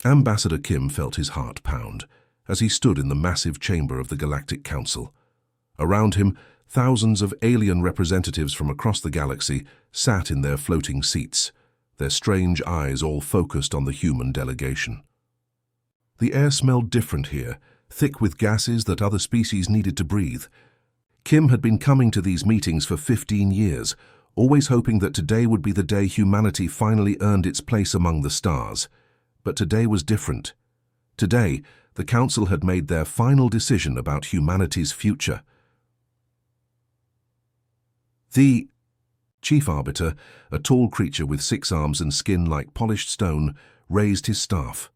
Ambassador Kim felt his heart pound as he stood in the massive chamber of the Galactic Council. Around him, thousands of alien representatives from across the galaxy sat in their floating seats, their strange eyes all focused on the human delegation. The air smelled different here, thick with gases that other species needed to breathe. Kim had been coming to these meetings for 15 years, always hoping that today would be the day humanity finally earned its place among the stars. But today was different. Today, the Council had made their final decision about humanity's future. The Chief Arbiter, a tall creature with 6 arms and skin like polished stone, raised his staff.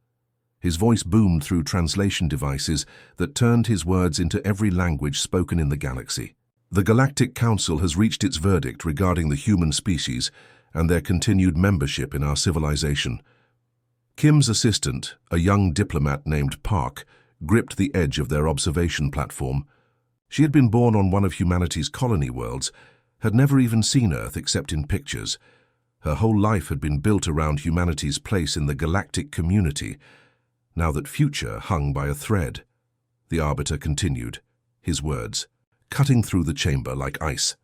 His voice boomed through translation devices that turned his words into every language spoken in the galaxy. The Galactic Council has reached its verdict regarding the human species and their continued membership in our civilization. Kim's assistant, a young diplomat named Park, gripped the edge of their observation platform. She had been born on one of humanity's colony worlds, had never even seen Earth except in pictures. Her whole life had been built around humanity's place in the galactic community, now that future hung by a thread. The Arbiter continued, his words cutting through the chamber like ice.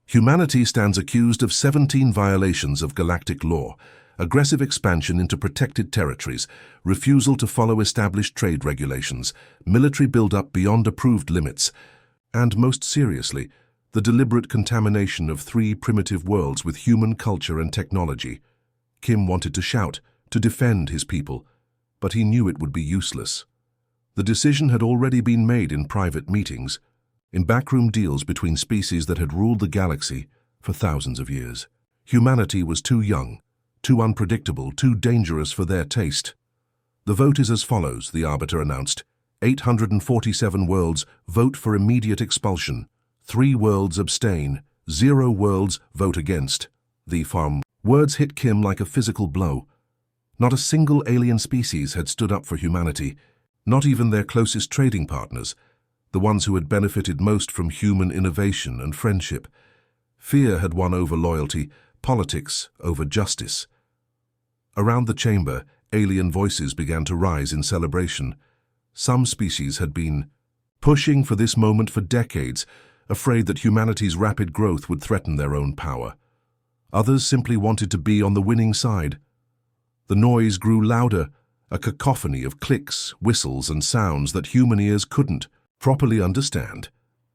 Humanity stands accused of 17 violations of galactic law, aggressive expansion into protected territories, refusal to follow established trade regulations, military build-up beyond approved limits, and, most seriously, the deliberate contamination of 3 primitive worlds with human culture and technology. Kim wanted to shout, to defend his people, but he knew it would be useless. The decision had already been made in private meetings, in backroom deals between species that had ruled the galaxy for thousands of years. Humanity was too young, too unpredictable, too dangerous for their taste. The vote is as follows, the Arbiter announced. 847 worlds vote for immediate expulsion. 3 worlds abstain. 0 worlds vote against. The farm words hit Kim like a physical blow. Not a single alien species had stood up for humanity, not even their closest trading partners, the ones who had benefited most from human innovation and friendship. Fear had won over loyalty, politics over justice. Around the chamber, alien voices began to rise in celebration. Some species had been pushing for this moment for decades, afraid that humanity's rapid growth would threaten their own power. Others simply wanted to be on the winning side. The noise grew louder, a cacophony of clicks, whistles, and sounds that human ears couldn't properly understand.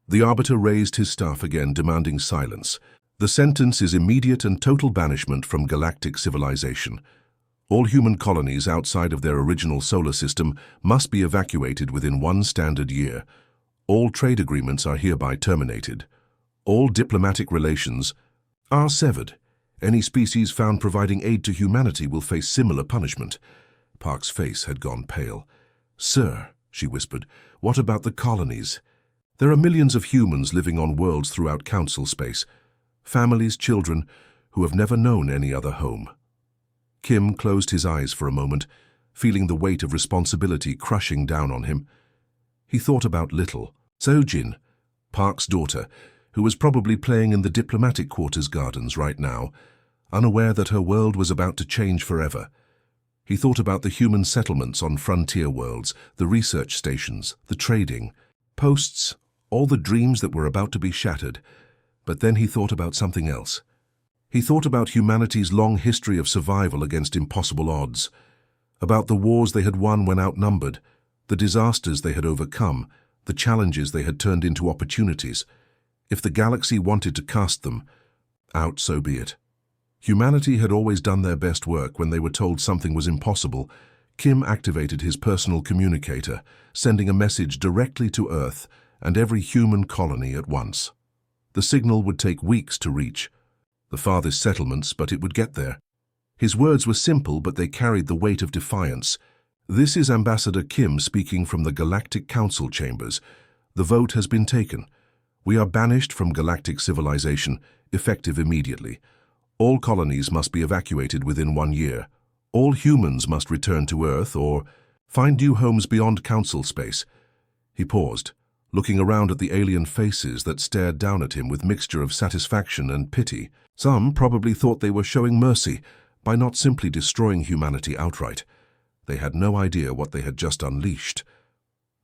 The Arbiter raised his staff again, demanding silence. The sentence is immediate and total banishment from galactic civilization. All human colonies outside of their original solar system must be evacuated within 1 standard year. All trade agreements are hereby terminated. All diplomatic relations are severed. Any species found providing aid to humanity will face similar punishment. Park's face had gone pale. "Sir," she whispered, "what about the colonies? There are millions of humans living on worlds throughout Council space. Families, children, who have never known any other home." Kim closed his eyes for a moment, feeling the weight of responsibility crushing down on him. He thought about little Sojin, Park's daughter, who was probably playing in the diplomatic quarters gardens right now, unaware that her world was about to change forever. He thought about the human settlements on frontier worlds, the research stations, the trading posts, all the dreams that were about to be shattered. But then he thought about something else. He thought about humanity's long history of survival against impossible odds, about the wars they had won when outnumbered, the disasters they had overcome, the challenges they had turned into opportunities. If the galaxy wanted to cast them out, so be it. Humanity had always done their best work when they were told something was impossible. Kim activated his personal communicator, sending a message directly to Earth and every human colony at once. The signal would take weeks to reach the farthest settlements, but it would get there. His words were simple, but they carried the weight of defiance. "This is Ambassador Kim speaking from the Galactic Council chambers. The vote has been taken. We are banished from galactic civilization, effective immediately. All colonies must be evacuated within 1 year. All humans must return to Earth or find new homes beyond Council space." He paused, looking around at the alien faces that stared down at him with mixture of satisfaction and pity. Some probably thought they were showing mercy by not simply destroying humanity outright. They had no idea what they had just unleashed.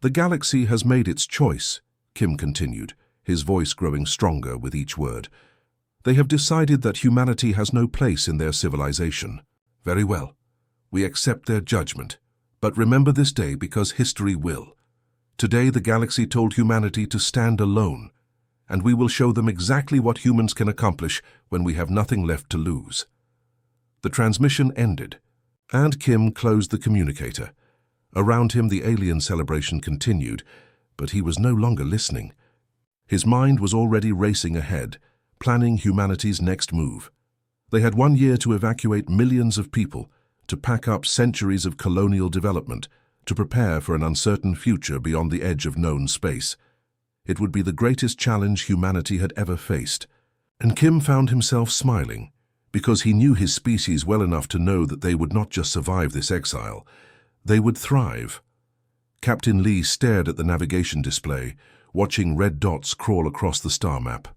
"The galaxy has made its choice," Kim continued, his voice growing stronger with each word. "They have decided that humanity has no place in their civilization. Very well. We accept their judgment. But remember this day because history will. Today the galaxy told humanity to stand alone, and we will show them exactly what humans can accomplish when we have nothing left to lose." The transmission ended, and Kim closed the communicator. Around him the alien celebration continued, but he was no longer listening. His mind was already racing ahead, planning humanity's next move. They had 1 year to evacuate millions of people, to pack up centuries of colonial development, to prepare for an uncertain future beyond the edge of known space. It would be the greatest challenge humanity had ever faced. And Kim found himself smiling, because he knew his species well enough to know that they would not just survive this exile, they would thrive. Captain Lee stared at the navigation display, watching red dots crawl across the star map.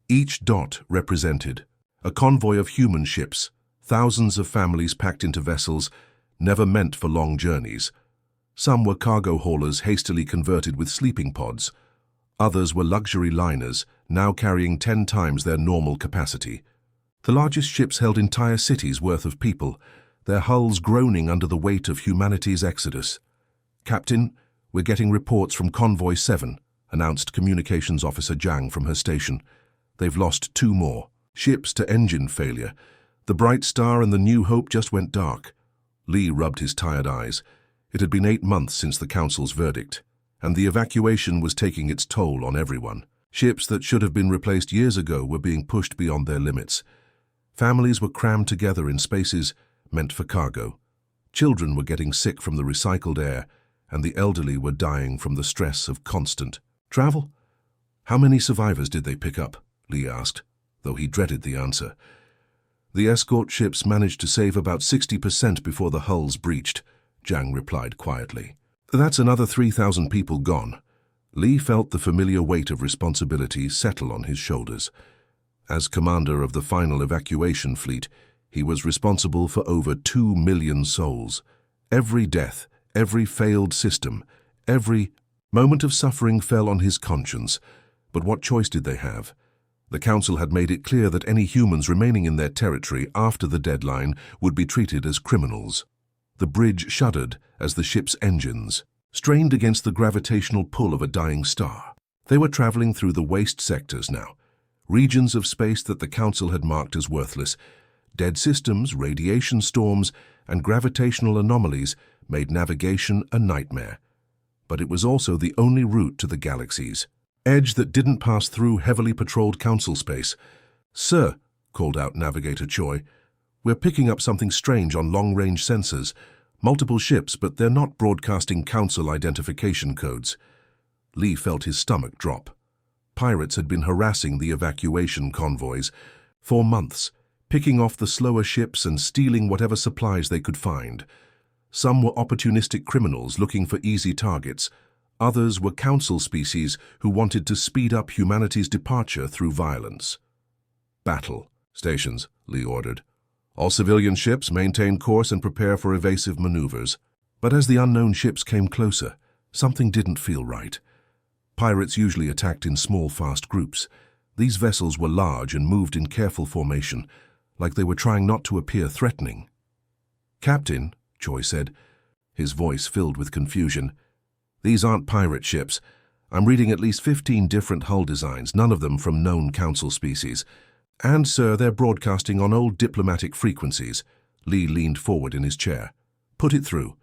Each dot represented a convoy of human ships, thousands of families packed into vessels, never meant for long journeys. Some were cargo haulers hastily converted with sleeping pods. Others were luxury liners, now carrying 10 times their normal capacity. The largest ships held entire cities worth of people, their hulls groaning under the weight of humanity's exodus. "Captain, we're getting reports from Convoy 7, announced Communications Officer Zhang from her station. "They've lost 2 more. Ships to engine failure. The Bright Star and the New Hope just went dark." Lee rubbed his tired eyes. It had been 8 months since the Council's verdict, and the evacuation was taking its toll on everyone. Ships that should have been replaced years ago were being pushed beyond their limits. Families were crammed together in spaces meant for cargo. Children were getting sick from the recycled air, and the elderly were dying from the stress of constant travel. "How many survivors did they pick up?" Lee asked, though he dreaded the answer. "The escort ships managed to save about 60% before the hulls breached," Zhang replied quietly. "That's another 3,000 people gone." Lee felt the familiar weight of responsibility settle on his shoulders. As commander of the final evacuation fleet, he was responsible for over 2 million souls. Every death, every failed system, every moment of suffering fell on his conscience. But what choice did they have? The Council had made it clear that any humans remaining in their territory after the deadline would be treated as criminals. The bridge shuddered as the ship's engines strained against the gravitational pull of a dying star. They were traveling through the waste sectors now, regions of space that the Council had marked as worthless. Dead systems, radiation storms, and gravitational anomalies made navigation a nightmare. But it was also the only route to the galaxy's edge that didn't pass through heavily patrolled Council space. "Sir," called out Navigator Choi, "we're picking up something strange on long-range sensors. Multiple ships, but they're not broadcasting Council identification codes." Lee felt his stomach drop. Pirates had been harassing the evacuation convoys for months, picking off the slower ships and stealing whatever supplies they could find. Some were opportunistic criminals looking for easy targets. Others were Council species who wanted to speed up humanity's departure through violence. "Battle stations," Lee ordered. "All civilian ships maintain course and prepare for evasive maneuvers." But as the unknown ships came closer, something didn't feel right. Pirates usually attacked in small, fast groups. These vessels were large and moved in careful formation, like they were trying not to appear threatening. "Captain," Choi said, his voice filled with confusion, "these aren't pirate ships. I'm reading at least 15 different hull designs, none of them from known Council species. And, sir, they're broadcasting on old diplomatic frequencies." Lee leaned forward in his chair. "Put it through."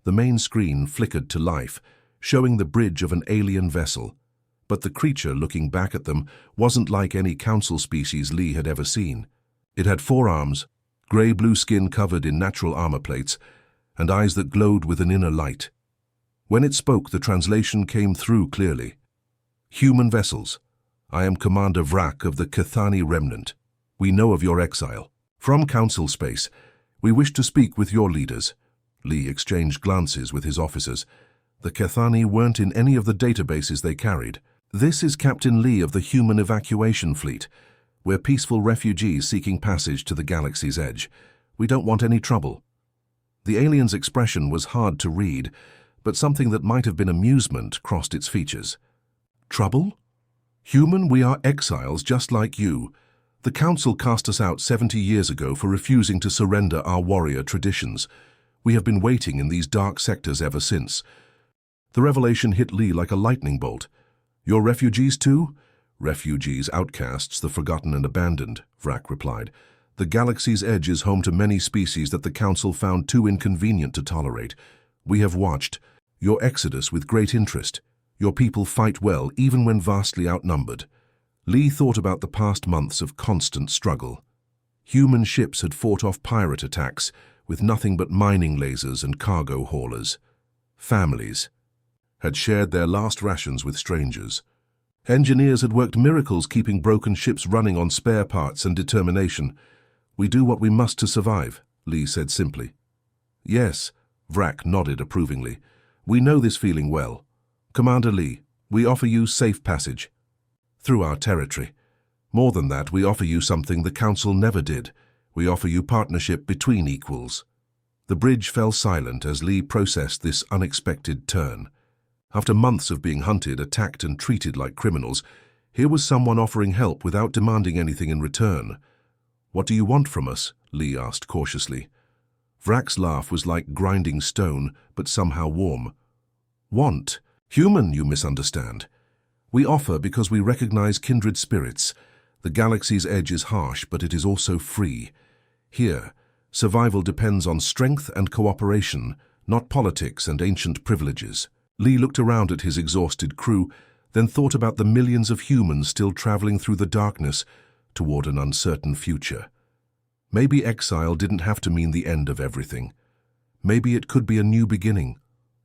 The main screen flickered to life, showing the bridge of an alien vessel. But the creature looking back at them wasn't like any Council species Lee had ever seen. It had 4 arms, grey-blue skin covered in natural armor plates, and eyes that glowed with an inner light. When it spoke, the translation came through clearly. "Human vessels. I am Commander Vrak of the Cathani Remnant. We know of your exile. From Council space, we wish to speak with your leaders." Lee exchanged glances with his officers. The Cathani weren't in any of the databases they carried. "This is Captain Lee of the Human Evacuation Fleet. We're peaceful refugees seeking passage to the galaxy's edge. We don't want any trouble." The alien's expression was hard to read, but something that might have been amusement crossed its features. Trouble? Human, we are exiles just like you. The Council cast us out 70 years ago for refusing to surrender our warrior traditions. We have been waiting in these dark sectors ever since. The revelation hit Lee like a lightning bolt. You're refugees too? Refugees, outcasts, the forgotten and abandoned, Vrak replied. The galaxy's edge is home to many species that the Council found too inconvenient to tolerate. We have watched your exodus with great interest. Your people fight well, even when vastly outnumbered. Lee thought about the past months of constant struggle. Human ships had fought off pirate attacks with nothing but mining lasers and cargo haulers. Families had shared their last rations with strangers. Engineers had worked miracles keeping broken ships running on spare parts and determination. We do what we must to survive, Lee said simply. Yes, Vrak nodded approvingly. We know this feeling well. Commander Lee, we offer you safe passage through our territory. More than that, we offer you something the Council never did. We offer you partnership between equals. The bridge fell silent as Lee processed this unexpected turn. After months of being hunted, attacked and treated like criminals, here was someone offering help without demanding anything in return. What do you want from us? Lee asked cautiously. Vrak's laugh was like grinding stone, but somehow warm. Want? Human, you misunderstand. We offer because we recognize kindred spirits. The galaxy's edge is harsh, but it is also free. Here, survival depends on strength and cooperation, not politics and ancient privileges. Lee looked around at his exhausted crew, then thought about the millions of humans still traveling through the darkness toward an uncertain future. Maybe exile didn't have to mean the end of everything. Maybe it could be a new beginning.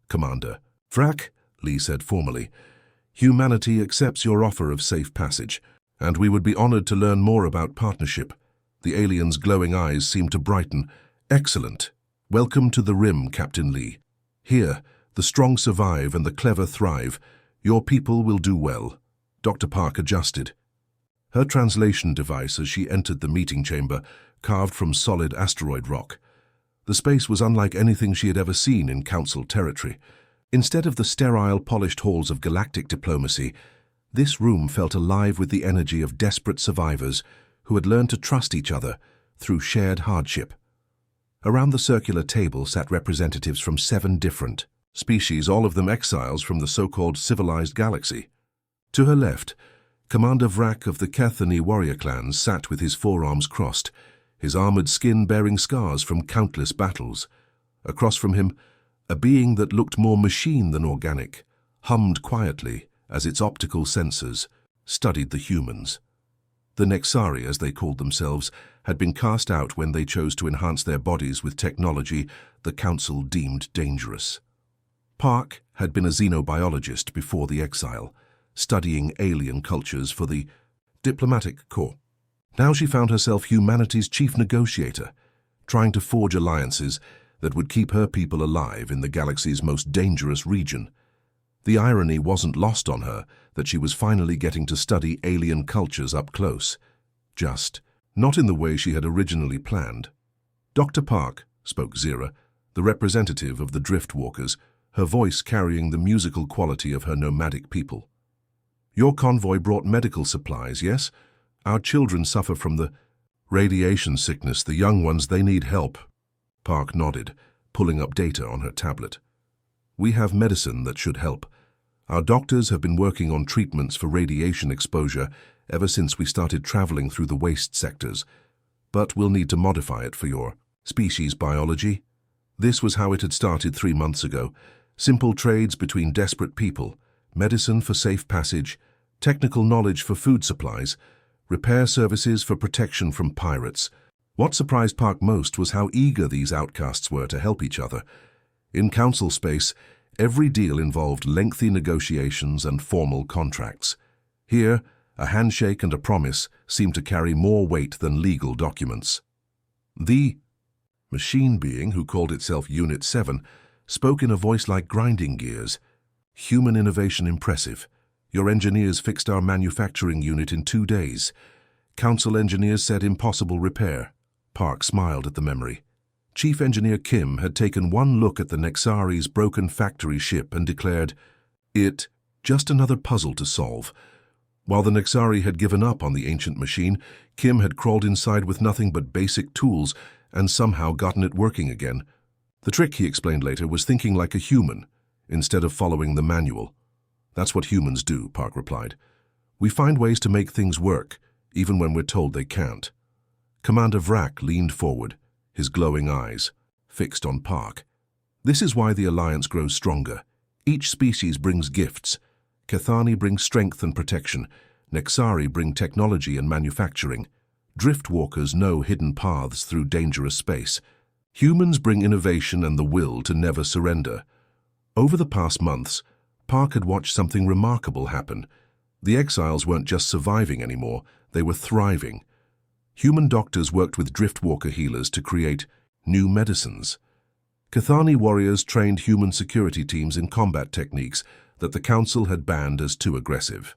Commander. Vrak, Lee said formally, humanity accepts your offer of safe passage, and we would be honored to learn more about partnership. The alien's glowing eyes seemed to brighten. Excellent. Welcome to the Rim, Captain Lee. Here, the strong survive and the clever thrive. Your people will do well. Dr. Park adjusted. Her translation device as she entered the meeting chamber, carved from solid asteroid rock. The space was unlike anything she had ever seen in Council territory. Instead of the sterile, polished halls of galactic diplomacy, this room felt alive with the energy of desperate survivors who had learned to trust each other through shared hardship. Around the circular table sat representatives from 7 different species, all of them exiles from the so-called civilized galaxy. To her left, Commander Vrak of the Kethani warrior clans sat with his forearms crossed, his armored skin bearing scars from countless battles. Across from him, a being that looked more machine than organic, hummed quietly as its optical sensors studied the humans. The Nexari, as they called themselves, had been cast out when they chose to enhance their bodies with technology the Council deemed dangerous. Park had been a xenobiologist before the exile, studying alien cultures for the diplomatic corps. Now she found herself humanity's chief negotiator, trying to forge alliances that would keep her people alive in the galaxy's most dangerous region. The irony wasn't lost on her that she was finally getting to study alien cultures up close. Just not in the way she had originally planned. Dr. Park, spoke Zira, the representative of the Driftwalkers, her voice carrying the musical quality of her nomadic people. Your convoy brought medical supplies, yes? Our children suffer from the radiation sickness. The young ones, they need help. Park nodded, pulling up data on her tablet. We have medicine that should help. Our doctors have been working on treatments for radiation exposure ever since we started traveling through the waste sectors, but we'll need to modify it for your species biology. This was how it had started 3 months ago. Simple trades between desperate people, medicine for safe passage, technical knowledge for food supplies, repair services for protection from pirates. What surprised Park most was how eager these outcasts were to help each other. In Council space, every deal involved lengthy negotiations and formal contracts. Here, a handshake and a promise seemed to carry more weight than legal documents. The machine being, who called itself Unit 7, spoke in a voice like grinding gears. Human innovation impressive. Your engineers fixed our manufacturing unit in 2 days. Council engineers said impossible repair. Park smiled at the memory. Chief Engineer Kim had taken one look at the Nexari's broken factory ship and declared, "It, just another puzzle to solve." While the Nexari had given up on the ancient machine, Kim had crawled inside with nothing but basic tools and somehow gotten it working again. The trick, he explained later, was thinking like a human, instead of following the manual. "That's what humans do," Park replied. "We find ways to make things work, even when we're told they can't." Commander Vrak leaned forward, his glowing eyes fixed on Park. "This is why the Alliance grows stronger. Each species brings gifts. Cathani brings strength and protection. Nexari bring technology and manufacturing. Driftwalkers know hidden paths through dangerous space. Humans bring innovation and the will to never surrender." Over the past months, Park had watched something remarkable happen. The exiles weren't just surviving anymore, they were thriving. Human doctors worked with Driftwalker healers to create new medicines. Cathani warriors trained human security teams in combat techniques that the Council had banned as too aggressive.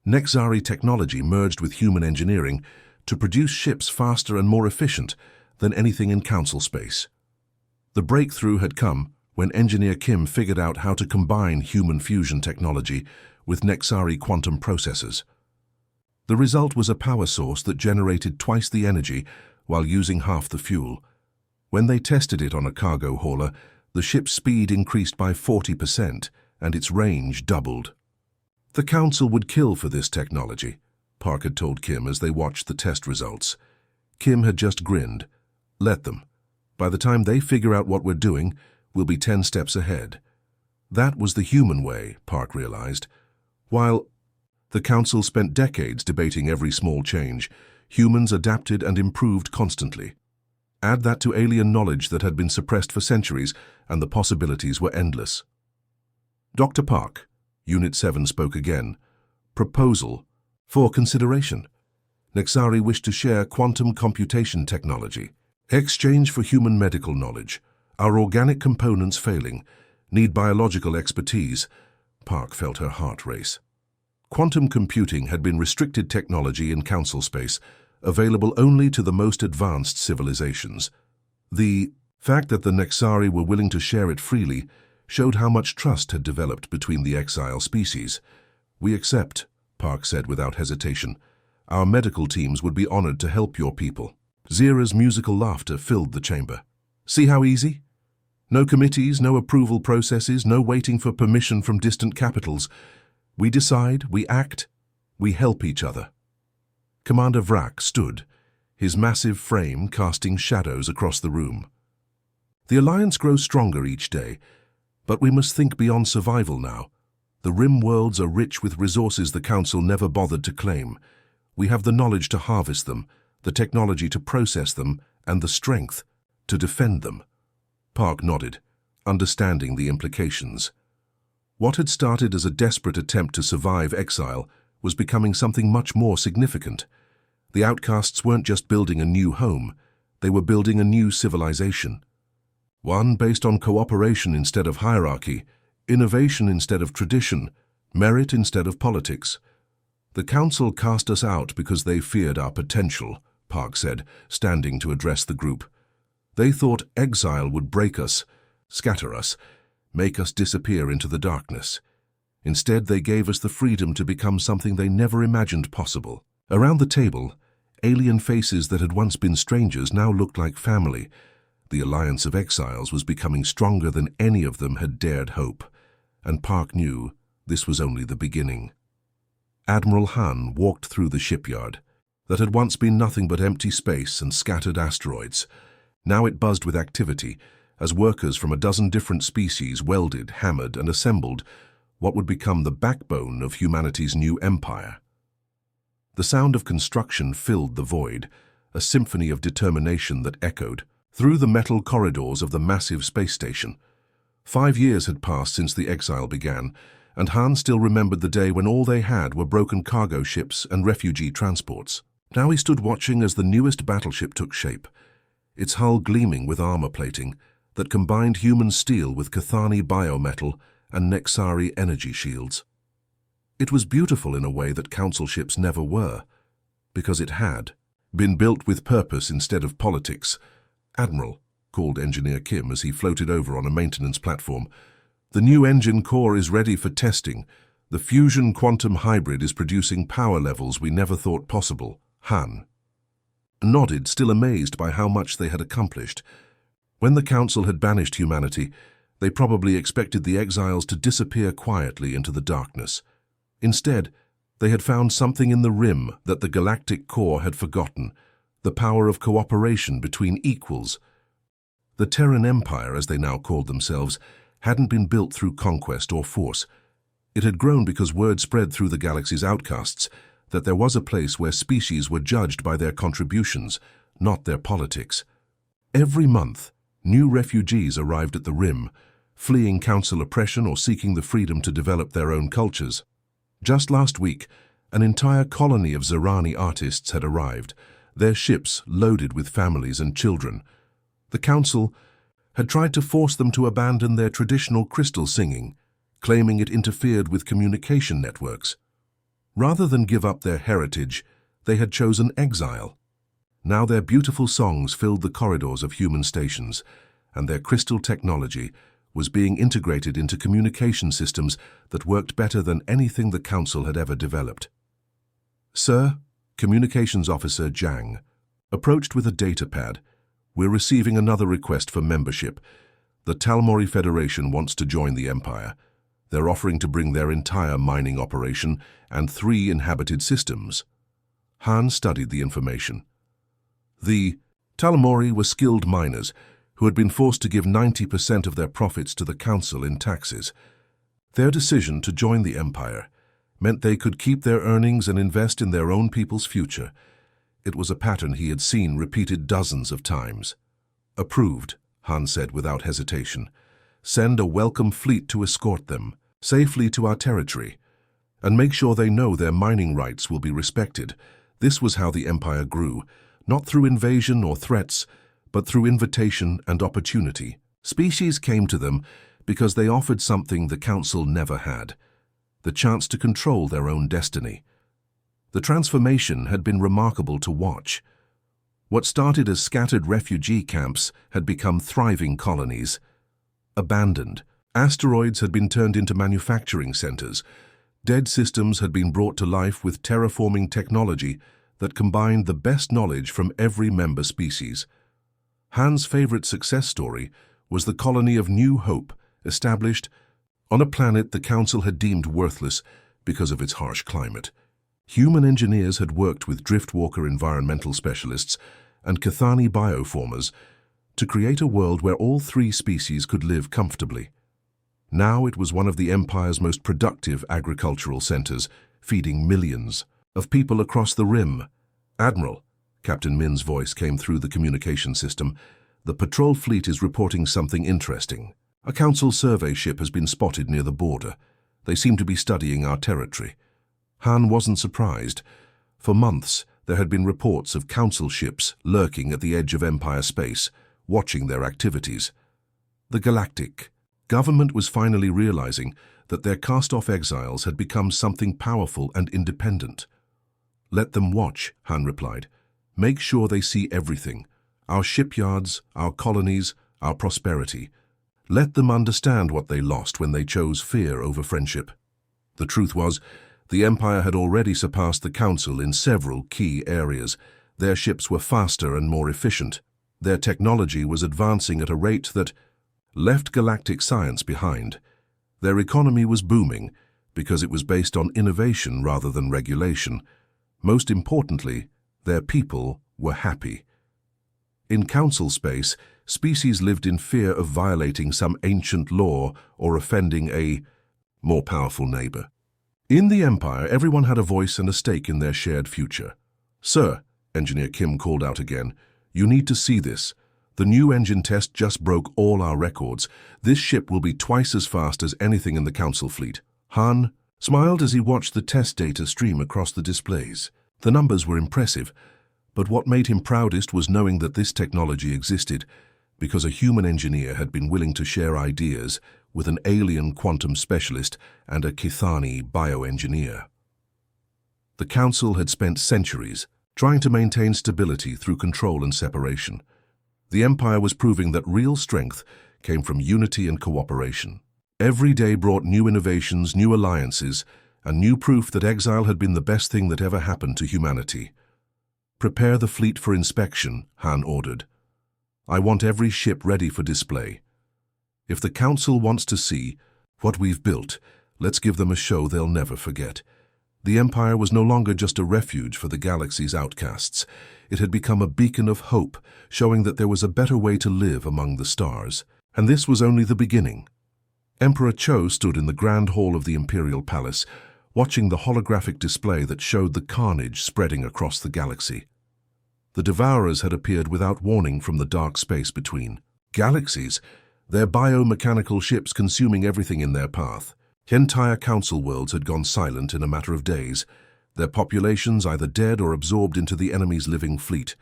Nexari technology merged with human engineering to produce ships faster and more efficient than anything in Council space. The breakthrough had come when Engineer Kim figured out how to combine human fusion technology with Nexari quantum processors. The result was a power source that generated twice the energy while using half the fuel. When they tested it on a cargo hauler, the ship's speed increased by 40% and its range doubled. The Council would kill for this technology, Park had told Kim as they watched the test results. Kim had just grinned. "Let them. By the time they figure out what we're doing, we'll be 10 steps ahead." That was the human way, Park realized. While the Council spent decades debating every small change, humans adapted and improved constantly. Add that to alien knowledge that had been suppressed for centuries, and the possibilities were endless. "Dr. Park," Unit 7 spoke again. "Proposal for consideration. Nexari wished to share quantum computation technology. Exchange for human medical knowledge. Our organic components failing. Need biological expertise." Park felt her heart race. Quantum computing had been restricted technology in Council space, available only to the most advanced civilizations. The fact that the Nexari were willing to share it freely showed how much trust had developed between the exile species. "We accept," Park said without hesitation. "Our medical teams would be honored to help your people." Zira's musical laughter filled the chamber. "See how easy? No committees, no approval processes, no waiting for permission from distant capitals. We decide, we act, we help each other." Commander Vrak stood, his massive frame casting shadows across the room. "The Alliance grows stronger each day, but we must think beyond survival now. The Rim worlds are rich with resources the Council never bothered to claim. We have the knowledge to harvest them, the technology to process them, and the strength to defend them." Park nodded, understanding the implications. What had started as a desperate attempt to survive exile was becoming something much more significant. The outcasts weren't just building a new home, they were building a new civilization. One based on cooperation instead of hierarchy, innovation instead of tradition, merit instead of politics. "The Council cast us out because they feared our potential," Park said, standing to address the group. "They thought exile would break us, scatter us, make us disappear into the darkness. Instead, they gave us the freedom to become something they never imagined possible." Around the table, alien faces that had once been strangers now looked like family. The alliance of exiles was becoming stronger than any of them had dared hope, and Park knew this was only the beginning. Admiral Han walked through the shipyard that had once been nothing but empty space and scattered asteroids. Now it buzzed with activity as workers from a dozen different species welded, hammered, and assembled what would become the backbone of humanity's new empire. The sound of construction filled the void, a symphony of determination that echoed through the metal corridors of the massive space station. 5 years had passed since the exile began, and Han still remembered the day when all they had were broken cargo ships and refugee transports. Now he stood watching as the newest battleship took shape, its hull gleaming with armor plating that combined human steel with Cathani biometal and Nexari energy shields. It was beautiful in a way that Council ships never were, because it had been built with purpose instead of politics. "Admiral," called Engineer Kim as he floated over on a maintenance platform. "The new engine core is ready for testing. The fusion quantum hybrid is producing power levels we never thought possible." Han nodded, still amazed by how much they had accomplished. When the Council had banished humanity, they probably expected the exiles to disappear quietly into the darkness. Instead, they had found something in the rim that the galactic core had forgotten: the power of cooperation between equals. The Terran Empire, as they now called themselves, hadn't been built through conquest or force. It had grown because word spread through the galaxy's outcasts that there was a place where species were judged by their contributions, not their politics. Every month, new refugees arrived at the rim, fleeing Council oppression or seeking the freedom to develop their own cultures. Just last week, an entire colony of Zerani artists had arrived, their ships loaded with families and children. The Council had tried to force them to abandon their traditional crystal singing, claiming it interfered with communication networks. Rather than give up their heritage, they had chosen exile. Now their beautiful songs filled the corridors of human stations, and their crystal technology was being integrated into communication systems that worked better than anything the Council had ever developed. "Sir," Communications Officer Zhang approached with a data pad, "we're receiving another request for membership. The Talmori Federation wants to join the Empire. They're offering to bring their entire mining operation and 3 inhabited systems." Han studied the information. The Talmori were skilled miners who had been forced to give 90% of their profits to the Council in taxes. Their decision to join the Empire meant they could keep their earnings and invest in their own people's future. It was a pattern he had seen repeated dozens of times. "Approved," Han said without hesitation. "Send a welcome fleet to escort them safely to our territory, and make sure they know their mining rights will be respected." This was how the Empire grew, not through invasion or threats, but through invitation and opportunity. Species came to them because they offered something the Council never had: the chance to control their own destiny. The transformation had been remarkable to watch. What started as scattered refugee camps had become thriving colonies. Abandoned, asteroids had been turned into manufacturing centers. Dead systems had been brought to life with terraforming technology that combined the best knowledge from every member species. Han's favorite success story was the colony of New Hope, established on a planet the Council had deemed worthless because of its harsh climate. Human engineers had worked with Driftwalker environmental specialists and Cathani bioformers to create a world where all 3 species could live comfortably. Now it was one of the Empire's most productive agricultural centers, feeding millions of people across the rim. "Admiral," Captain Min's voice came through the communication system, "the patrol fleet is reporting something interesting. A Council survey ship has been spotted near the border. They seem to be studying our territory." Han wasn't surprised. For months, there had been reports of Council ships lurking at the edge of Empire space, watching their activities. The Galactic government was finally realizing that their cast-off exiles had become something powerful and independent. "Let them watch," Han replied. "Make sure they see everything: our shipyards, our colonies, our prosperity. Let them understand what they lost when they chose fear over friendship." The truth was, the Empire had already surpassed the Council in several key areas. Their ships were faster and more efficient. Their technology was advancing at a rate that left galactic science behind. Their economy was booming because it was based on innovation rather than regulation. Most importantly, their people were happy. In Council space, species lived in fear of violating some ancient law or offending a more powerful neighbor. In the Empire, everyone had a voice and a stake in their shared future. "Sir," Engineer Kim called out again, "you need to see this. The new engine test just broke all our records. This ship will be twice as fast as anything in the Council fleet." Han smiled as he watched the test data stream across the displays. The numbers were impressive, but what made him proudest was knowing that this technology existed because a human engineer had been willing to share ideas with an alien quantum specialist and a Kithani bioengineer. The Council had spent centuries trying to maintain stability through control and separation. The Empire was proving that real strength came from unity and cooperation. Every day brought new innovations, new alliances, and new proof that exile had been the best thing that ever happened to humanity. "Prepare the fleet for inspection," Han ordered. "I want every ship ready for display. If the Council wants to see what we've built, let's give them a show they'll never forget." The Empire was no longer just a refuge for the galaxy's outcasts. It had become a beacon of hope, showing that there was a better way to live among the stars. And this was only the beginning. Emperor Cho stood in the grand hall of the Imperial Palace, watching the holographic display that showed the carnage spreading across the galaxy. The Devourers had appeared without warning from the dark space between galaxies, their biomechanical ships consuming everything in their path. Entire council worlds had gone silent in a matter of days, their populations either dead or absorbed into the enemy's living fleet.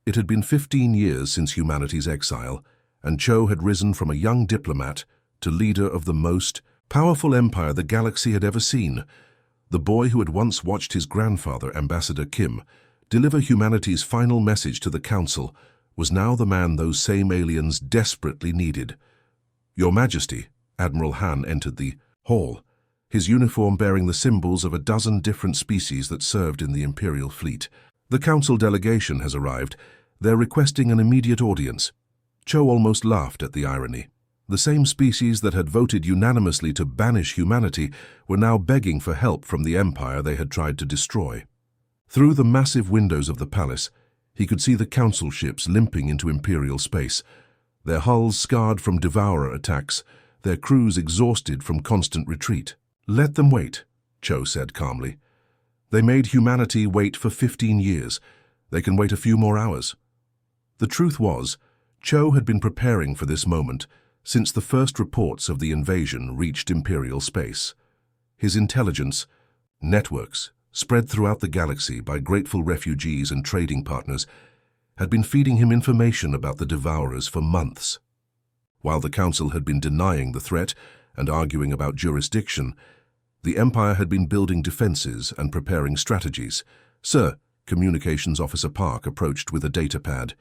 It had been 15 years since humanity's exile, and Cho had risen from a young diplomat to leader of the most powerful empire the galaxy had ever seen. The boy who had once watched his grandfather, Ambassador Kim, deliver humanity's final message to the Council was now the man those same aliens desperately needed. "Your Majesty," Admiral Han entered the hall, his uniform bearing the symbols of a dozen different species that served in the Imperial fleet. "The Council delegation has arrived. They're requesting an immediate audience." Cho almost laughed at the irony. The same species that had voted unanimously to banish humanity were now begging for help from the Empire they had tried to destroy. Through the massive windows of the palace, he could see the Council ships limping into Imperial space, their hulls scarred from Devourer attacks, their crews exhausted from constant retreat. "Let them wait," Cho said calmly. "They made humanity wait for 15 years. They can wait a few more hours." The truth was, Cho had been preparing for this moment since the first reports of the invasion reached Imperial space. His intelligence, networks, spread throughout the galaxy by grateful refugees and trading partners, had been feeding him information about the Devourers for months. While the Council had been denying the threat and arguing about jurisdiction, the Empire had been building defenses and preparing strategies. "Sir," Communications Officer Park approached with a datapad,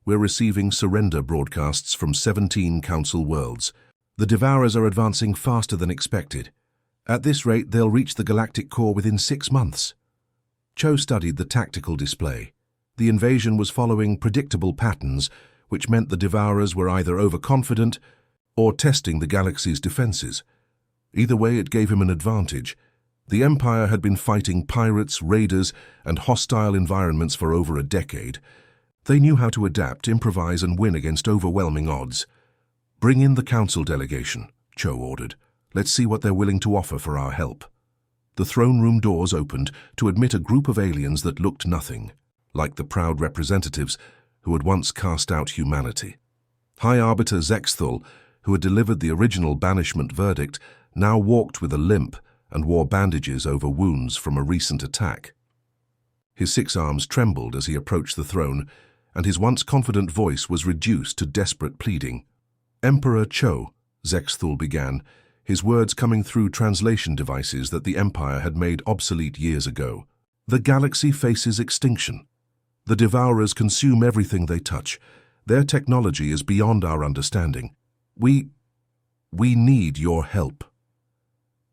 "we're receiving surrender broadcasts from 17 Council worlds. The Devourers are advancing faster than expected. At this rate, they'll reach the galactic core within 6 months." Cho studied the tactical display. The invasion was following predictable patterns, which meant the Devourers were either overconfident or testing the galaxy's defenses. Either way, it gave him an advantage. The Empire had been fighting pirates, raiders, and hostile environments for over a decade. They knew how to adapt, improvise, and win against overwhelming odds. "Bring in the Council delegation," Cho ordered. "Let's see what they're willing to offer for our help." The throne room doors opened to admit a group of aliens that looked nothing like the proud representatives who had once cast out humanity. High Arbiter Zexthul, who had delivered the original banishment verdict, now walked with a limp and wore bandages over wounds from a recent attack. His 6 arms trembled as he approached the throne, and his once confident voice was reduced to desperate pleading. "Emperor Cho," Zexthul began, his words coming through translation devices that the Empire had made obsolete years ago. "The galaxy faces extinction. The Devourers consume everything they touch. Their technology is beyond our understanding. We need your help."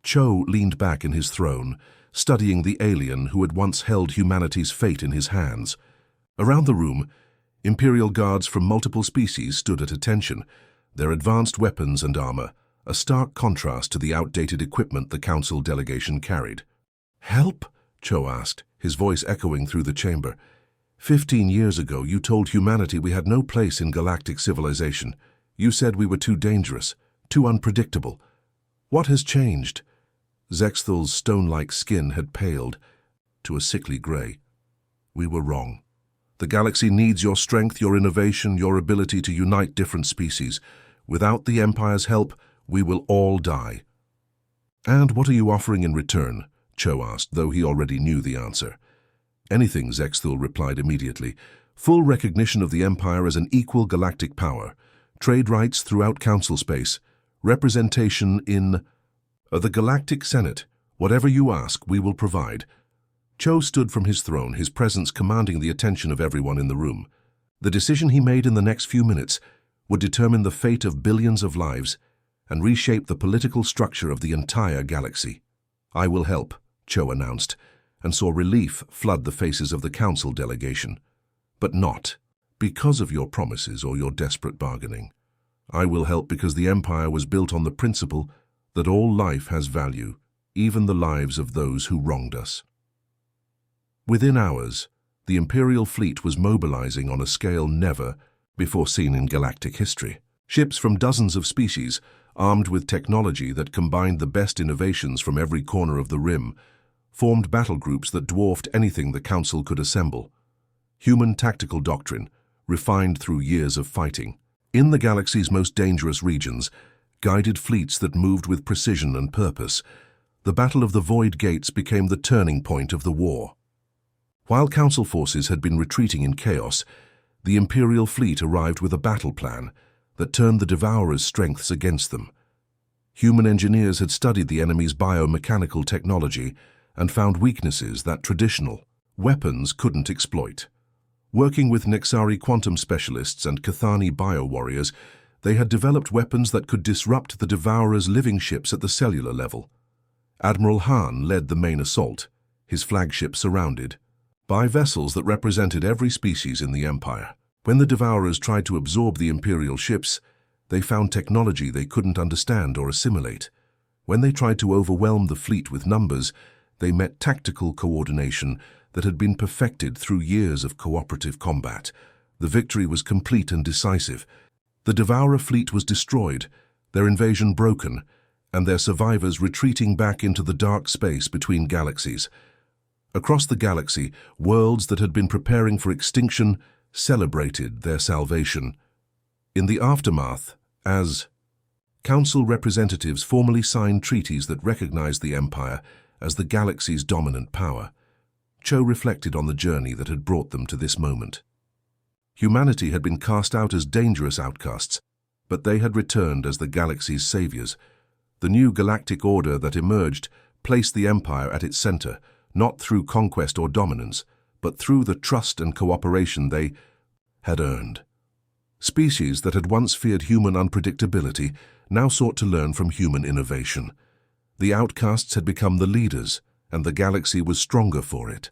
Cho leaned back in his throne, studying the alien who had once held humanity's fate in his hands. Around the room, Imperial guards from multiple species stood at attention, their advanced weapons and armor, a stark contrast to the outdated equipment the Council delegation carried. "Help?" Cho asked, his voice echoing through the chamber. 15 years ago, you told humanity we had no place in galactic civilization. You said we were too dangerous, too unpredictable. What has changed?" Zexthul's stone-like skin had paled to a sickly gray. "We were wrong. The galaxy needs your strength, your innovation, your ability to unite different species. Without the Empire's help, we will all die." "And what are you offering in return?" Cho asked, though he already knew the answer. "Anything," Zexthul replied immediately. "Full recognition of the Empire as an equal galactic power, trade rights throughout Council space, representation in the Galactic Senate. Whatever you ask, we will provide." Cho stood from his throne, his presence commanding the attention of everyone in the room. The decision he made in the next few minutes would determine the fate of billions of lives and reshape the political structure of the entire galaxy. "I will help," Cho announced, and saw relief flood the faces of the council delegation. "But not because of your promises or your desperate bargaining. I will help because the Empire was built on the principle that all life has value, even the lives of those who wronged us." Within hours, the Imperial fleet was mobilizing on a scale never before seen in galactic history. Ships from dozens of species, armed with technology that combined the best innovations from every corner of the Rim, formed battle groups that dwarfed anything the Council could assemble. Human tactical doctrine, refined through years of fighting. In the galaxy's most dangerous regions, guided fleets that moved with precision and purpose, the Battle of the Void Gates became the turning point of the war. While Council forces had been retreating in chaos, the Imperial fleet arrived with a battle plan that turned the Devourer's strengths against them. Human engineers had studied the enemy's biomechanical technology and found weaknesses that traditional weapons couldn't exploit. Working with Nexari quantum specialists and Cathani bio-warriors, they had developed weapons that could disrupt the Devourer's living ships at the cellular level. Admiral Han led the main assault, his flagship surrounded by vessels that represented every species in the Empire. When the Devourers tried to absorb the Imperial ships, they found technology they couldn't understand or assimilate. When they tried to overwhelm the fleet with numbers, they met tactical coordination that had been perfected through years of cooperative combat. The victory was complete and decisive. The Devourer fleet was destroyed, their invasion broken, and their survivors retreating back into the dark space between galaxies. Across the galaxy, worlds that had been preparing for extinction celebrated their salvation. In the aftermath, as Council representatives formally signed treaties that recognized the Empire as the galaxy's dominant power, Cho reflected on the journey that had brought them to this moment. Humanity had been cast out as dangerous outcasts, but they had returned as the galaxy's saviors. The new galactic order that emerged placed the Empire at its center, not through conquest or dominance, but through the trust and cooperation they had earned. Species that had once feared human unpredictability now sought to learn from human innovation. The outcasts had become the leaders, and the galaxy was stronger for it.